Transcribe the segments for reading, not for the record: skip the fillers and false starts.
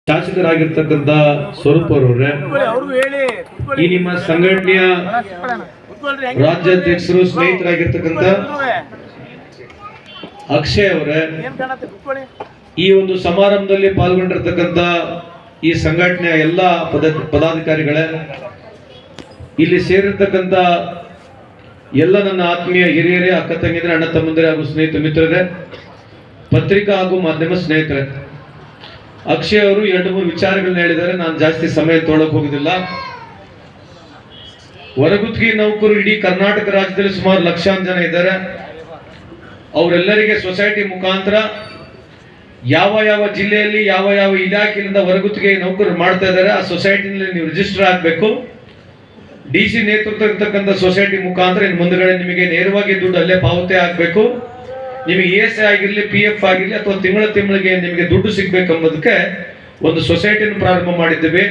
ಶಾಸಕರಾಗಿರ್ತಕ್ಕಂಥ ಸ್ವರೂಪರವ್ರೆ, ಈ ನಿಮ್ಮ ಸಂಘಟನೆಯ ರಾಜ್ಯಾಧ್ಯಕ್ಷರು ಸ್ನೇಹಿತರಾಗಿರ್ತಕ್ಕಂಥ ಅಕ್ಷಯ್ ಅವರೇ, ಈ ಒಂದು ಸಮಾರಂಭದಲ್ಲಿ ಪಾಲ್ಗೊಂಡಿರ್ತಕ್ಕಂಥ ಈ ಸಂಘಟನೆಯ ಎಲ್ಲ ಪದಾಧಿಕಾರಿಗಳೇ, ಇಲ್ಲಿ ಸೇರಿರ್ತಕ್ಕಂಥ ಎಲ್ಲ ನನ್ನ ಆತ್ಮೀಯ ಹಿರಿಯರೇ, ಅಕ್ಕ ತಂಗಿದ್ರೆ, ಅಣ್ಣ ತಮ್ಮಂದಿರೇ ಹಾಗೂ ಸ್ನೇಹಿತ ಮಿತ್ರರೇ, ಪತ್ರಿಕಾ ಹಾಗೂ ಮಾಧ್ಯಮ ಸ್ನೇಹಿತರೆ, ಅಕ್ಷಯ್ ಅವರು 2-3 ವಿಚಾರಗಳನ್ನ ಹೇಳಿದ್ದಾರೆ. ನಾನು ಜಾಸ್ತಿ ಸಮಯ ತೊಗೊಳಕ್ ಹೋಗುದಿಲ್ಲ. ಹೊರಗುತ್ತಿಗೆ ನೌಕರು ಇಡೀ ಕರ್ನಾಟಕ ರಾಜ್ಯದಲ್ಲಿ ಸುಮಾರು ಲಕ್ಷಾಂತರ ಜನ ಇದ್ದಾರೆ. ಅವರೆಲ್ಲರಿಗೆ ಸೊಸೈಟಿ ಮುಖಾಂತರ ಯಾವ ಜಿಲ್ಲೆಯಲ್ಲಿ ಯಾವ ಇಲಾಖೆಯಿಂದ ಹೊರಗುತ್ತಿಗೆ ನೌಕರು ಮಾಡ್ತಾ ಇದ್ದಾರೆ, ಆ ಸೊಸೈಟಿನಲ್ಲಿ ನೀವು ರಿಜಿಸ್ಟರ್ ಆಗಬೇಕು. DC ನೇತೃತ್ವ ಇರ್ತಕ್ಕಂಥ ಸೊಸೈಟಿ ಮುಖಾಂತರ ಇನ್ನು ಮುಂದಗಡೆ ನಿಮಗೆ ನೇರವಾಗಿ ದುಡ್ಡು ಅಲ್ಲೇ ಪಾವತಿ ಆಗಬೇಕು. ನಿಮಗೆ ESI ಆಗಿರಲಿ, PF ಆಗಿರಲಿ, ಅಥವಾ ತಿಂಗಳಿಗೆ ನಿಮಗೆ ದುಡ್ಡು ಸಿಗ್ಬೇಕೆಂಬುದಕ್ಕೆ ಒಂದು ಸೊಸೈಟಿಯನ್ನು ಪ್ರಾರಂಭ ಮಾಡಿದ್ದೇವೆ.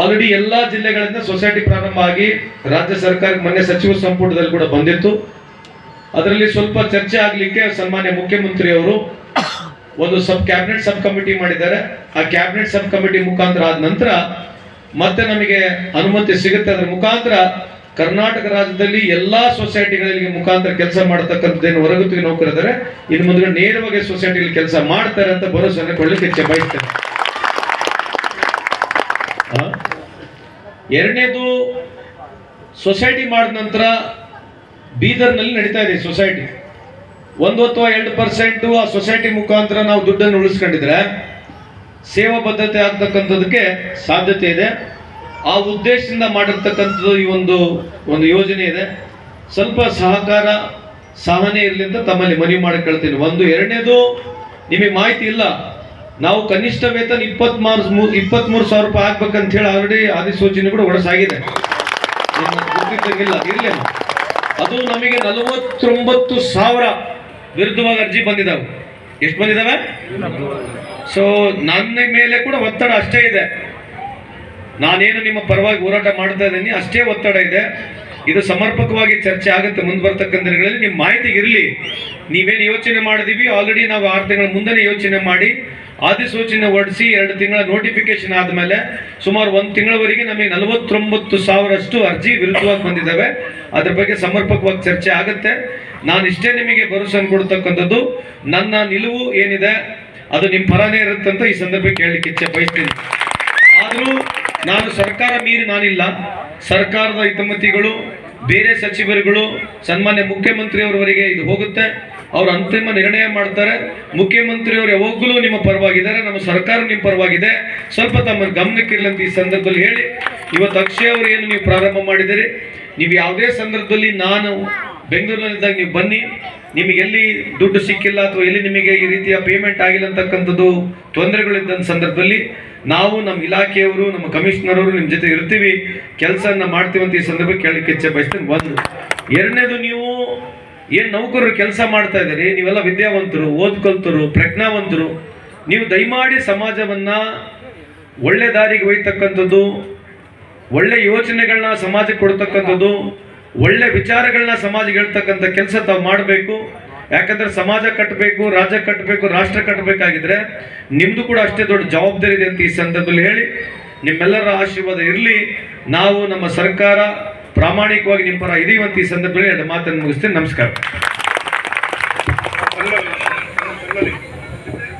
ಆಲ್ರೆಡಿ ಎಲ್ಲಾ ಜಿಲ್ಲೆಗಳಿಂದ ಸೊಸೈಟಿ ಪ್ರಾರಂಭ ಆಗಿ ರಾಜ್ಯ ಸರ್ಕಾರಕ್ಕೆ ಮೊನ್ನೆ ಸಚಿವ ಸಂಪುಟದಲ್ಲಿ ಕೂಡ ಬಂದಿತ್ತು. ಅದರಲ್ಲಿ ಸ್ವಲ್ಪ ಚರ್ಚೆ ಆಗ್ಲಿಕ್ಕೆ ಸನ್ಮಾನ್ಯ ಮುಖ್ಯಮಂತ್ರಿ ಅವರು ಒಂದು ಕ್ಯಾಬಿನೆಟ್ ಸಬ್ ಕಮಿಟಿ ಮಾಡಿದ್ದಾರೆ. ಆ ಕ್ಯಾಬಿನೆಟ್ ಸಬ್ ಕಮಿಟಿ ಮುಖಾಂತರ ಆದ ನಂತರ ಮತ್ತೆ ನಮಗೆ ಅನುಮತಿ ಸಿಗುತ್ತೆ. ಅದರ ಮುಖಾಂತರ ಕರ್ನಾಟಕ ರಾಜ್ಯದಲ್ಲಿ ಎಲ್ಲಾ ಸೊಸೈಟಿಗಳಿಗೆ ಮುಖಾಂತರ ಕೆಲಸ ಮಾಡತಕ್ಕಂಥದ್ದೇನು ಹೊರಗುತ್ತಿಗೆ ನೌಕರಿದ್ದಾರೆ, ಇನ್ನು ಮುಂದೆ ನೇರವಾಗಿ ಸೊಸೈಟಿಯಲ್ಲಿ ಕೆಲಸ ಮಾಡ್ತಾರೆ ಅಂತ ಭರವಸೆಯನ್ನು ಕೊಡ್ಲಿಕ್ಕೆ ಬಯಸ್ತೇನೆ. ಎರಡನೇದು, ಸೊಸೈಟಿ ಮಾಡಿದ ನಂತರ ಬೀದರ್ನಲ್ಲಿ ನಡೀತಾ ಇದೆ ಸೊಸೈಟಿ. 1 ಅಥವಾ 2% ಆ ಸೊಸೈಟಿ ಮುಖಾಂತರ ನಾವು ದುಡ್ಡನ್ನು ಉಳಿಸ್ಕೊಂಡಿದ್ರೆ ಸೇವಾ ಬದ್ಧತೆ ಆಗ್ತಕ್ಕಂಥದಕ್ಕೆ ಸಾಧ್ಯತೆ ಇದೆ. ಆ ಉದ್ದೇಶದಿಂದ ಮಾಡಿರ್ತಕ್ಕಂಥದ್ದು ಈ ಒಂದು ಯೋಜನೆ ಇದೆ. ಸ್ವಲ್ಪ ಸಹಕಾರ ಸಹನೆ ಇರಲಿ ಅಂತ ತಮ್ಮಲ್ಲಿ ಮನವಿ ಮಾಡಿಕೊಳ್ತೀನಿ. ಎರಡನೇದು, ನಿಮಗೆ ಮಾಹಿತಿ ಇಲ್ಲ, ನಾವು ಕನಿಷ್ಠ ವೇತನ 23,000 ರೂಪಾಯಿ ಆಗ್ಬೇಕಂತ ಹೇಳಿ ಆಲ್ರೆಡಿ ಅಧಿಸೂಚನೆ ಕೂಡ ಹೊರಸಾಗಿದೆ. ಗೊತ್ತಿದ್ದಂಗಿಲ್ಲ ಇರ್ಲಿ, ಅದು ನಮಗೆ 49,000 ವಿರುದ್ಧವಾಗಿ ಅರ್ಜಿ ಬಂದಿದ್ದಾವೆ. ಎಷ್ಟು ಬಂದಿದ್ದಾವೆ? ಸೊ ನನ್ನ ಮೇಲೆ ಕೂಡ ಒತ್ತಡ ಅಷ್ಟೇ ಇದೆ. ನಾನೇನು ನಿಮ್ಮ ಪರವಾಗಿ ಹೋರಾಟ ಮಾಡ್ತಾ ಇದ್ದೀನಿ, ಅಷ್ಟೇ ಒತ್ತಡ ಇದೆ. ಇದು ಸಮರ್ಪಕವಾಗಿ ಚರ್ಚೆ ಆಗುತ್ತೆ ಮುಂದೆ ಬರ್ತಕ್ಕಂಥ ದಿನಗಳಲ್ಲಿ. ನಿಮ್ಮ ಮಾಹಿತಿಗೆ ಇರಲಿ, ನೀವೇನು ಯೋಚನೆ ಮಾಡಿದೀವಿ, ಆಲ್ರೆಡಿ ನಾವು 6 ತಿಂಗಳ ಮುಂದೆ ಯೋಚನೆ ಮಾಡಿ ಅಧಿಸೂಚನೆ ಹೊರಡಿಸಿ 2 ತಿಂಗಳ ನೋಟಿಫಿಕೇಶನ್ ಆದಮೇಲೆ ಸುಮಾರು 1 ತಿಂಗಳವರೆಗೆ ನಮಗೆ 49,000 ಅರ್ಜಿ ವಿರುದ್ಧವಾಗಿ ಬಂದಿದ್ದಾವೆ. ಅದ್ರ ಬಗ್ಗೆ ಸಮರ್ಪಕವಾಗಿ ಚರ್ಚೆ ಆಗುತ್ತೆ. ನಾನು ಇಷ್ಟೇ ನಿಮಗೆ ಭರವಸೆ ಕೊಡ್ತಕ್ಕಂಥದ್ದು, ನನ್ನ ನಿಲುವು ಏನಿದೆ ಅದು ನಿಮ್ಮ ಪರನೇ ಇರುತ್ತೆ ಅಂತ ಈ ಸಂದರ್ಭಕ್ಕೆ ಹೇಳಲಿಕ್ಕೆ ಇಚ್ಛೆ ಬಯಸ್ತೀನಿ. ಆದರೂ ನಾನು ಸರ್ಕಾರ ಮೀರಿ ನಾನಿಲ್ಲ. ಸರ್ಕಾರದ ಹಿತಮತಿಗಳು, ಬೇರೆ ಸಚಿವರುಗಳು, ಸನ್ಮಾನ್ಯ ಮುಖ್ಯಮಂತ್ರಿಯವರವರೆಗೆ ಇದು ಹೋಗುತ್ತೆ. ಅವರು ಅಂತಿಮ ನಿರ್ಣಯ ಮಾಡ್ತಾರೆ. ಮುಖ್ಯಮಂತ್ರಿಯವರು ಯಾವಾಗಲೂ ನಿಮ್ಮ ಪರವಾಗಿದ್ದಾರೆ, ನಮ್ಮ ಸರ್ಕಾರ ನಿಮ್ಮ ಪರವಾಗಿದೆ. ಸ್ವಲ್ಪ ತಮ್ಮ ಗಮನಕ್ಕಿರಲಿ ಅಂತ ಈ ಸಂದರ್ಭದಲ್ಲಿ ಹೇಳಿ, ಇವತ್ತು ಅಕ್ಷಯ್ ಅವರು ಏನು ನೀವು ಪ್ರಾರಂಭ ಮಾಡಿದ್ದೀರಿ, ನೀವು ಯಾವುದೇ ಸಂದರ್ಭದಲ್ಲಿ ನಾನು ಬೆಂಗಳೂರಿನಲ್ಲಿದ್ದಾಗ ನೀವು ಬನ್ನಿ, ನಿಮಗೆ ಎಲ್ಲಿ ದುಡ್ಡು ಸಿಕ್ಕಿಲ್ಲ ಅಥವಾ ಎಲ್ಲಿ ನಿಮಗೆ ಈ ರೀತಿಯ ಪೇಮೆಂಟ್ ಆಗಿಲ್ಲ ಅಂತಕ್ಕಂಥದ್ದು ತೊಂದರೆಗಳಿದ್ದಂಥ ಸಂದರ್ಭದಲ್ಲಿ ನಾವು ನಮ್ಮ ಇಲಾಖೆಯವರು, ನಮ್ಮ ಕಮಿಷನರ್ ಅವರು ನಿಮ್ಮ ಜೊತೆ ಇರ್ತೀವಿ, ಕೆಲಸನ ಮಾಡ್ತೀವಿ ಅಂತ ಈ ಸಂದರ್ಭಕ್ಕೆ ಕೇಳಲಿಕ್ಕೆ ಇಚ್ಛೆ ಬಯಸ್ತೇನೆ. 1. ಎರಡನೇದು, ನೀವು ಏನು ನೌಕರರು ಕೆಲಸ ಮಾಡ್ತಾ ಇದ್ದೀರಿ, ನೀವೆಲ್ಲ ವಿದ್ಯಾವಂತರು, ಓದ್ಕೊಳ್ತರು, ಪ್ರಜ್ಞಾವಂತರು, ನೀವು ದಯಮಾಡಿ ಸಮಾಜವನ್ನ ಒಳ್ಳೆ ದಾರಿಗೆ ಒಯ್ತಕ್ಕಂಥದ್ದು, ಒಳ್ಳೆ ಯೋಚನೆಗಳನ್ನ ಸಮಾಜಕ್ಕೆ ಕೊಡ್ತಕ್ಕಂಥದ್ದು, ಒಳ್ಳೆ ವಿಚಾರಗಳನ್ನ ಸಮಾಜಕ್ಕೆ ಹೇಳ್ತಕ್ಕಂಥ ಕೆಲಸ ತಾವು ಮಾಡಬೇಕು. ಯಾಕಂದ್ರೆ ಸಮಾಜ ಕಟ್ಟಬೇಕು, ರಾಜ್ಯ ಕಟ್ಟಬೇಕು, ರಾಷ್ಟ್ರ ಕಟ್ಟಬೇಕಾಗಿದ್ರೆ ನಿಮ್ದು ಕೂಡ ಅಷ್ಟೇ ದೊಡ್ಡ ಜವಾಬ್ದಾರಿ ಇದೆ ಅಂತ ಈ ಸಂದರ್ಭದಲ್ಲಿ ಹೇಳಿ, ನಿಮ್ಮೆಲ್ಲರ ಆಶೀರ್ವಾದ ಇರಲಿ. ನಾವು ನಮ್ಮ ಸರ್ಕಾರ ಪ್ರಾಮಾಣಿಕವಾಗಿ ನಿಮ್ಮ ಪರ ಇದೀವಿ ಅಂತ ಈ ಸಂದರ್ಭದಲ್ಲಿ 2 ಮಾತನ್ನು ಮುಗಿಸ್ತೇನೆ. ನಮಸ್ಕಾರ.